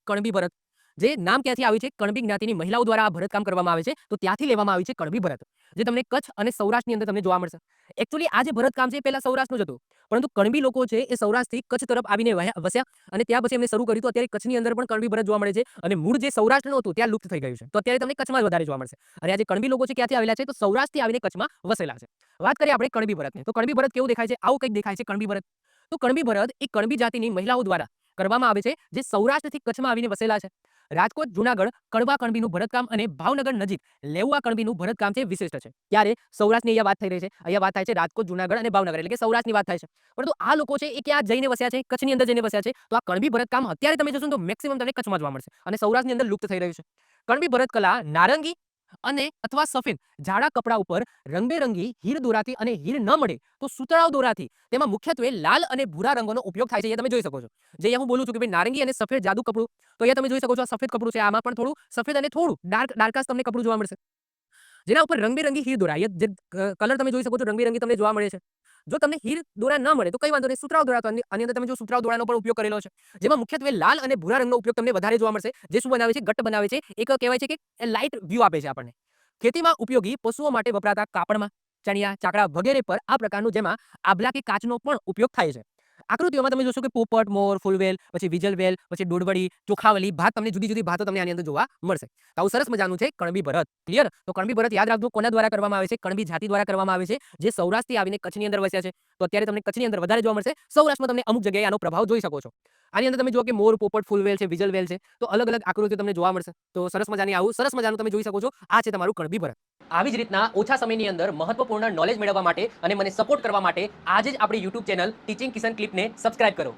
કણબી ભરત. જે નામ ક્યાંથી આવ્યું છે? કણબી જ્ઞાતિની મહિલાઓ દ્વારા આ ભરતકામ કરવામાં આવે છે. તો ત્યાંથી લેવામાં આવ્યું છે કણબી ભરત, જે તમને કચ્છ અને સૌરાષ્ટ્રની અંદર તમને જોવા મળશે. એકચ્યુઅલી આ જે ભરતકામ છે એ પહેલા સૌરાષ્ટ્રનું જ હતું, પરંતુ કણબી લોકો છે એ સૌરાષ્ટ્રથી કચ્છ તરફ આવીને વસ્યા અને ત્યાં પછી એમને શરૂ કર્યું. તો અત્યારે કચ્છની અંદર પણ કણબી ભરત જોવા મળે છે અને મૂળ જે સૌરાષ્ટ્રનું હતું ત્યાં લુપ્ત થઈ ગયું છે. તો અત્યારે તમને કચ્છમાં જ વધારે જોવા મળશે. અને આ જે કણબી લોકો છે ક્યાંથી આવેલા છે? તો સૌરાષ્ટ્રથી આવીને કચ્છમાં વસેલા છે. વાત કરીએ આપણે કણબી ભરતની. તો કણબી ભરત કેવું દેખાય છે? આવું કંઈક દેખાય છે કણબી ભરત. તો કણબી ભરત એ કણબી જાતિની મહિલાઓ દ્વારા કરવામાં આવે છે, જે સૌરાષ્ટ્રથી કચ્છમાં આવીને વસેલા છે. રાજકોટ, જુનાગઢ કડવા કણબીનું ભરતકામ અને ભાવનગર નજીક લેઉવા કણબીનું ભરતકામ છે વિશિષ્ટ છે. ત્યારે સૌરાષ્ટ્રની અહીંયા વાત થઈ રહી છે. અહીંયા વાત થાય છે રાજકોટ, જુનાગઢ અને ભાવનગર, એટલે કે સૌરાષ્ટ્રની વાત થાય છે. પરંતુ આ લોકો છે એ ક્યાં જઈને વસ્યા છે? કચ્છની અંદર જઈને વસ્યા છે. તો આ કણબી ભરતકામ અત્યારે તમે જોશો તો મેક્સિમમ તમને કચ્છમાં જોવા મળશે અને સૌરાષ્ટ્રની અંદર લુપ્ત થઈ રહ્યું છે. કણબી ભરત કલા નારંગી અને અથવા સફેદ જાડા કપડા ઉપર રંગબેરંગી હીર દોરાથી અને હીર ન મળે તો સુતરાઉ દોરાથી તેમાં મુખ્યત્વે લાલ અને ભૂરા રંગોનો ઉપયોગ થાય છે. એ તમે જોઈ શકો છો. જે અહીંયા હું બોલું છું કે ભાઈ નારંગી અને સફેદ જાદુ કપડું, તો અહીંયા તમે જોઈ શકો છો આ સફેદ કપડું છે. આમાં પણ થોડું સફેદ અને થોડું ડાર્કાશ તમને કપડું જોવા મળશે, જેના ઉપર રંગબેરંગી હીર દોરા. જે કલર તમે જોઈ શકો છો રંગબેરંગી તમને જોવા મળે છે. જો તમને હીર દોરા ન મળે તો કઈ વાંધો નહીં, સુતરાઉ દોરા. તો આની અંદર તમે જો સુતરાઉ દોરાનો પણ ઉપયોગ કરેલો છે, જેમાં મુખ્યત્વે લાલ અને ભૂરા રંગનો ઉપયોગ તમને વધારે જોવા મળશે. જે શું બનાવે છે? ગટ્ટ બનાવે છે. એક કહેવાય છે કે લાઇટ વ્યૂ આપે છે આપણને. ખેતીમાં ઉપયોગી પશુઓ માટે વપરાતા કાપડમાં ચણિયા, ચાકડા વગેરે પર આ પ્રકારનું જેમાં આભલા કે કાચનો પણ ઉપયોગ થાય છે. આકૃતિઓમાં તમે જોશો કે પોપટ, મોર, ફૂલવેલ, પછી વિજલવેલ, પછી ડોડવડી, ચોખાવલી ભાત, તમને જુદી જુદી ભાતો તમને આની અંદર જોવા મળશે. તો આવું સરસ મજાનું છે કણબી ભરત. ક્લિયર? તો કણબી ભરત યાદ રાખજો કોના દ્વારા કરવામાં આવે છે? કણબી જાતિ દ્વારા કરવામાં આવે છે, જે સૌરાષ્ટ્રથી આવીને કચ્છની અંદર વસ્યા છે. તો અત્યારે તમને કચ્છની અંદર વધારે જોવા મળશે. સૌરાષ્ટ્રમાં તમે અમુક જગ્યાએ આનો પ્રભાવ જોઈ શકો છો. આની અંદર તમે જુઓ કે મોર, પોપટ, ફૂલવેલ છે, વિજલવેલ છે. તો અલગ અલગ આકૃતિઓ તમને જોવા મળશે. તો સરસ મજાની આવું સરસ મજાનું તમે જોઈ શકો છો. આ છે તમારું કણબી ભરત. આવી જ રીતના ઓછા સમયની અંદર મહત્વપૂર્ણ નોલેજ મેળવવા માટે અને મને સપોર્ટ કરવા માટે આજે જ આપણી YouTube ચેનલ ટીચિંગ કિશન ક્લિપને સબસ્ક્રાઇબ કરો.